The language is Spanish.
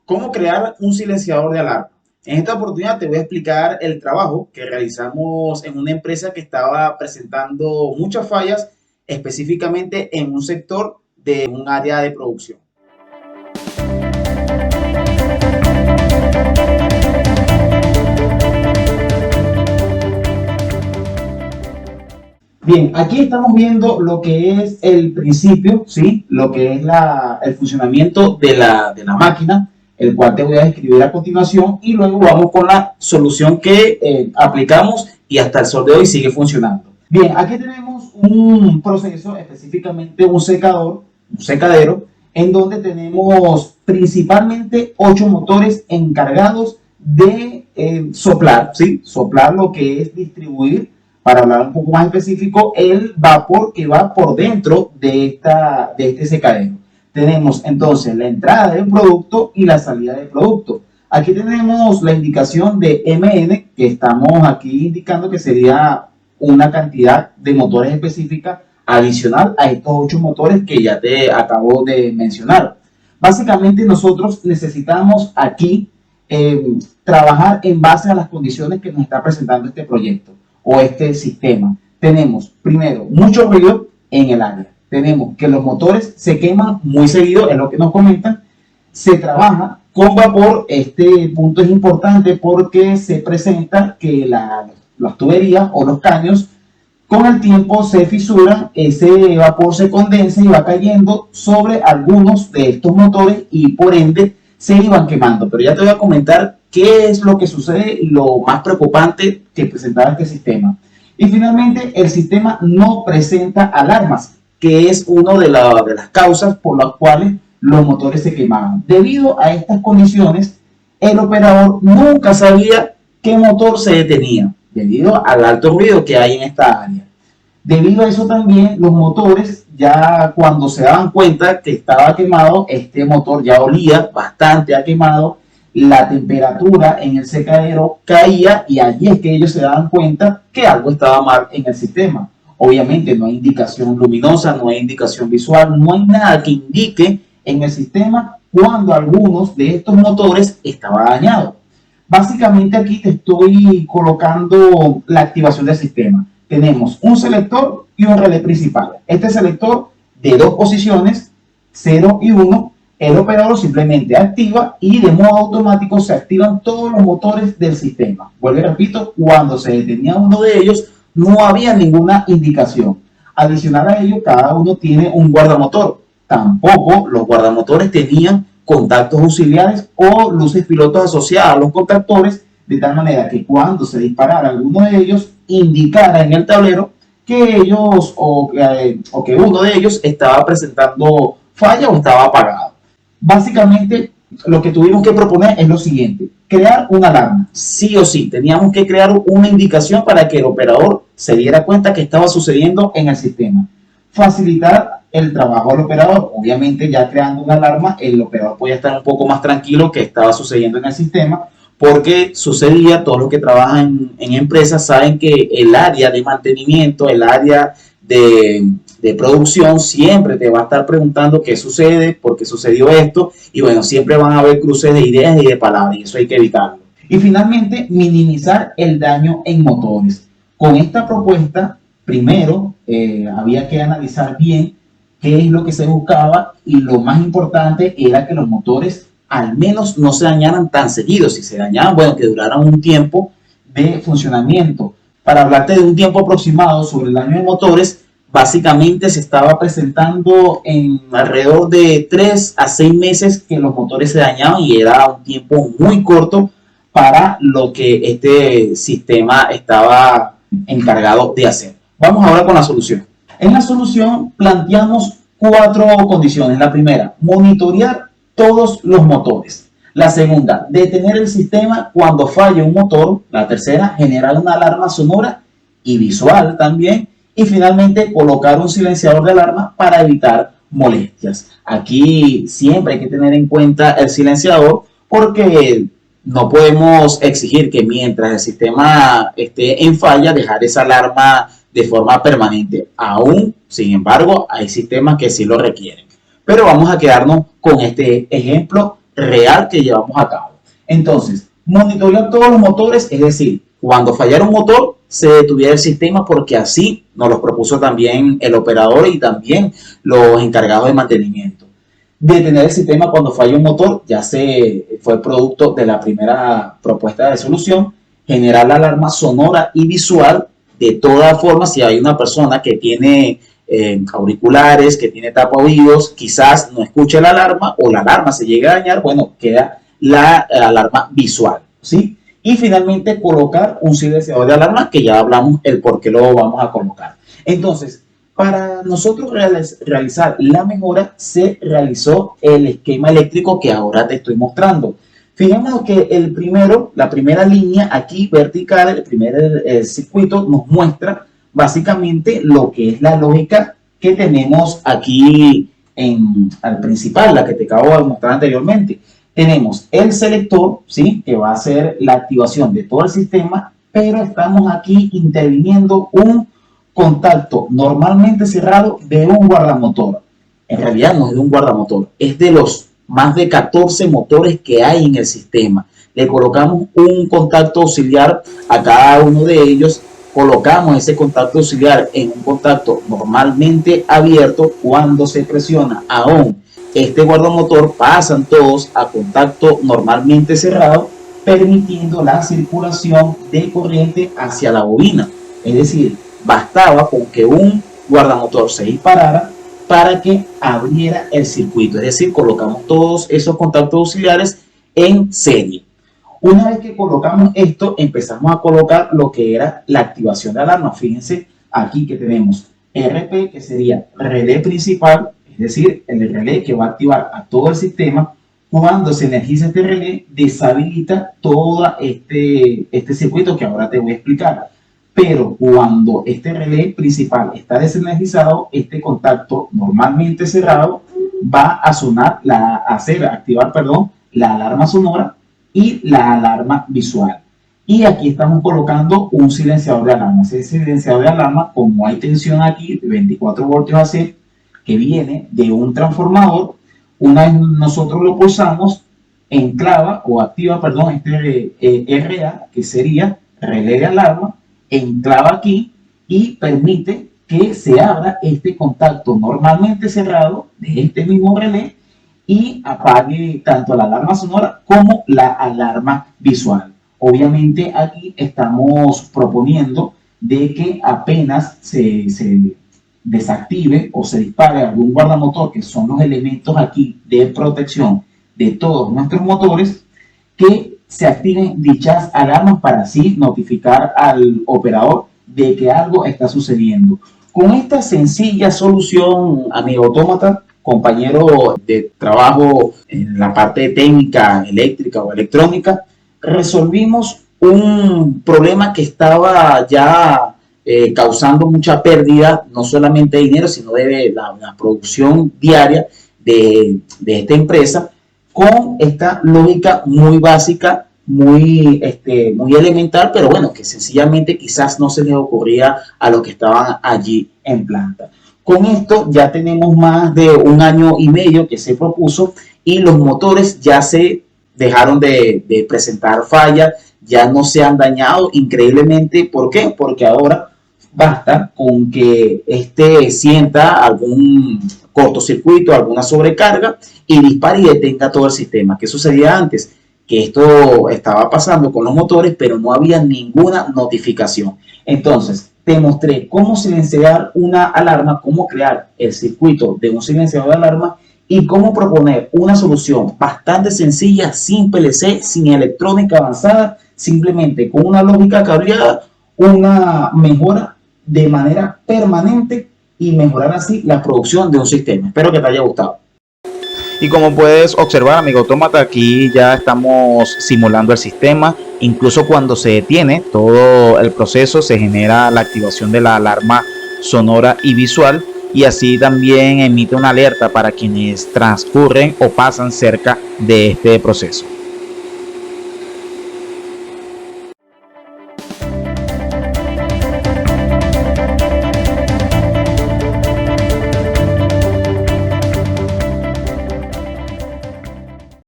¿Cómo crear un silenciador de alarma? En esta oportunidad te voy a explicar el trabajo que realizamos en una empresa que estaba presentando muchas fallas, específicamente en un sector de un área de producción. Bien, aquí estamos viendo lo que es el principio, ¿sí? Lo que es el funcionamiento de la máquina, el cual te voy a describir a continuación, y luego vamos con la solución que aplicamos y hasta el sol de hoy sigue funcionando. Bien, aquí tenemos un proceso, específicamente un secador, un secadero, en donde tenemos principalmente 8 motores encargados de soplar, ¿sí? Soplar lo que es distribuir, para hablar un poco más específico, el vapor que va por dentro de este secadero. Tenemos entonces la entrada del producto y la salida del producto. Aquí tenemos la indicación de MN, que estamos aquí indicando que sería una cantidad de motores específica adicional a estos 8 motores que ya te acabo de mencionar. Básicamente nosotros necesitamos aquí trabajar en base a las condiciones que nos está presentando este proyecto o este sistema. Tenemos primero mucho ruido en el área, tenemos que los motores se queman muy seguido, es lo que nos comentan, se trabaja con vapor. Este punto es importante porque se presenta que las tuberías o los caños con el tiempo se fisuran, ese vapor se condensa y va cayendo sobre algunos de estos motores y por ende se iban quemando. Pero ya te voy a comentar qué es lo que sucede y lo más preocupante que presentaba este sistema. Y finalmente, el sistema no presenta alarmas, que es una de las causas por las cuales los motores se quemaban. Debido a estas condiciones, el operador nunca sabía qué motor se detenía, debido al alto ruido que hay en esta área. Debido a eso también, los motores, ya cuando se daban cuenta que estaba quemado, este motor ya olía bastante a quemado, la temperatura en el secadero caía y allí es que ellos se daban cuenta que algo estaba mal en el sistema. Obviamente no hay indicación luminosa, no hay indicación visual, no hay nada que indique en el sistema cuando algunos de estos motores estaban dañados. Básicamente aquí te estoy colocando la activación del sistema. Tenemos un selector y un relé principal. Este selector de 2 posiciones, 0 y 1, el operador simplemente activa y de modo automático se activan todos los motores del sistema. Vuelvo y repito, cuando se detenía uno de ellos no había ninguna indicación. Adicional a ello, cada uno tiene un guardamotor. Tampoco los guardamotores tenían contactos auxiliares o luces pilotos asociadas a los contactores, de tal manera que cuando se disparara alguno de ellos, indicara en el tablero que ellos o que uno de ellos estaba presentando falla o estaba apagado. Básicamente, lo que tuvimos que proponer es lo siguiente: crear una alarma. Sí o sí, teníamos que crear una indicación para que el operador se diera cuenta que estaba sucediendo en el sistema. Facilitar el trabajo al operador. Obviamente, ya creando una alarma, el operador podía estar un poco más tranquilo que estaba sucediendo en el sistema, porque sucedía, todos los que trabajan en empresas saben que el área de mantenimiento, el área de producción siempre te va a estar preguntando qué sucede, por qué sucedió esto, y bueno, siempre van a haber cruces de ideas y de palabras, y eso hay que evitarlo. Y finalmente, minimizar el daño en motores. Con esta propuesta, primero había que analizar bien qué es lo que se buscaba, y lo más importante era que los motores al menos no se dañaran tan seguido. Si se dañaban, bueno, que duraran un tiempo de funcionamiento. Para hablarte de un tiempo aproximado sobre el daño de motores, básicamente se estaba presentando en alrededor de 3 a 6 meses que los motores se dañaban, y era un tiempo muy corto para lo que este sistema estaba encargado de hacer. Vamos ahora con la solución. En la solución planteamos 4 condiciones. La primera, monitorear todos los motores. La segunda, detener el sistema cuando falle un motor. La tercera, generar una alarma sonora y visual también. Y finalmente, colocar un silenciador de alarma para evitar molestias. Aquí siempre hay que tener en cuenta el silenciador, porque no podemos exigir que mientras el sistema esté en falla, dejar esa alarma de forma permanente. Aún, sin embargo, hay sistemas que sí lo requieren. Pero vamos a quedarnos con este ejemplo real que llevamos a cabo. Entonces, monitorear todos los motores, es decir, cuando fallara un motor, se detuviera el sistema, porque así nos lo propuso también el operador y también los encargados de mantenimiento. Detener el sistema cuando falla un motor ya fue producto de la primera propuesta de solución. Generar la alarma sonora y visual. De todas formas, si hay una persona que tiene auriculares, que tiene tapa oídos, quizás no escuche la alarma o la alarma se llegue a dañar, bueno, queda la alarma visual, ¿sí? Y finalmente colocar un silenciador de alarma, que ya hablamos el por qué lo vamos a colocar. Entonces, para nosotros realizar la mejora, se realizó el esquema eléctrico que ahora te estoy mostrando. Fijémonos que la primera línea aquí vertical, el primer circuito, nos muestra básicamente lo que es la lógica que tenemos aquí al principal, la que te acabo de mostrar anteriormente. Tenemos el selector, ¿sí?, que va a ser la activación de todo el sistema, pero estamos aquí interviniendo un contacto normalmente cerrado de un guardamotor. En realidad no es de un guardamotor, es de los más de 14 motores que hay en el sistema. Le colocamos un contacto auxiliar a cada uno de ellos. Colocamos ese contacto auxiliar en un contacto normalmente abierto. Cuando se presiona aún este guardamotor, pasan todos a contacto normalmente cerrado, permitiendo la circulación de corriente hacia la bobina. Es decir, bastaba con que un guardamotor se disparara para que abriera el circuito. Es decir, colocamos todos esos contactos auxiliares en serie. Una vez que colocamos esto, empezamos a colocar lo que era la activación de alarma. Fíjense aquí que tenemos RP, que sería relé principal, es decir, el relé que va a activar a todo el sistema. Cuando se energiza este relé, deshabilita todo este circuito que ahora te voy a explicar. Pero cuando este relé principal está desenergizado, este contacto normalmente cerrado va a sonar, activar la alarma sonora y la alarma visual. Y aquí estamos colocando un silenciador de alarma. Ese silenciador de alarma, como hay tensión aquí de 24 voltios AC, que viene de un transformador, una vez nosotros lo pulsamos, enclava o activa, este RA, que sería relé de alarma, enclava aquí y permite que se abra este contacto normalmente cerrado de este mismo relé y apague tanto la alarma sonora como la alarma visual. Obviamente aquí estamos proponiendo de que apenas se desactive o se dispare algún guardamotor, que son los elementos aquí de protección de todos nuestros motores, que se activen dichas alarmas para así notificar al operador de que algo está sucediendo. Con esta sencilla solución, amigo autómata, compañero de trabajo en la parte técnica, eléctrica o electrónica, resolvimos un problema que estaba ya causando mucha pérdida, no solamente de dinero, sino de la producción diaria de esta empresa, con esta lógica muy básica, muy elemental, pero bueno, que sencillamente quizás no se les ocurría a los que estaban allí en planta. Con esto ya tenemos más de 1 año y medio que se propuso y los motores ya se dejaron de presentar fallas, ya no se han dañado increíblemente. ¿Por qué? Porque ahora basta con que sienta algún cortocircuito, alguna sobrecarga y dispare y detenga todo el sistema. ¿Qué sucedía antes? Que esto estaba pasando con los motores, pero no había ninguna notificación. Entonces, te mostré cómo silenciar una alarma, cómo crear el circuito de un silenciador de alarma y cómo proponer una solución bastante sencilla, sin PLC, sin electrónica avanzada, simplemente con una lógica cableada, una mejora de manera permanente y mejorar así la producción de un sistema. Espero que te haya gustado. Y como puedes observar, amigo autómata, aquí ya estamos simulando el sistema. Incluso cuando se detiene todo el proceso, se genera la activación de la alarma sonora y visual, y así también emite una alerta para quienes transcurren o pasan cerca de este proceso.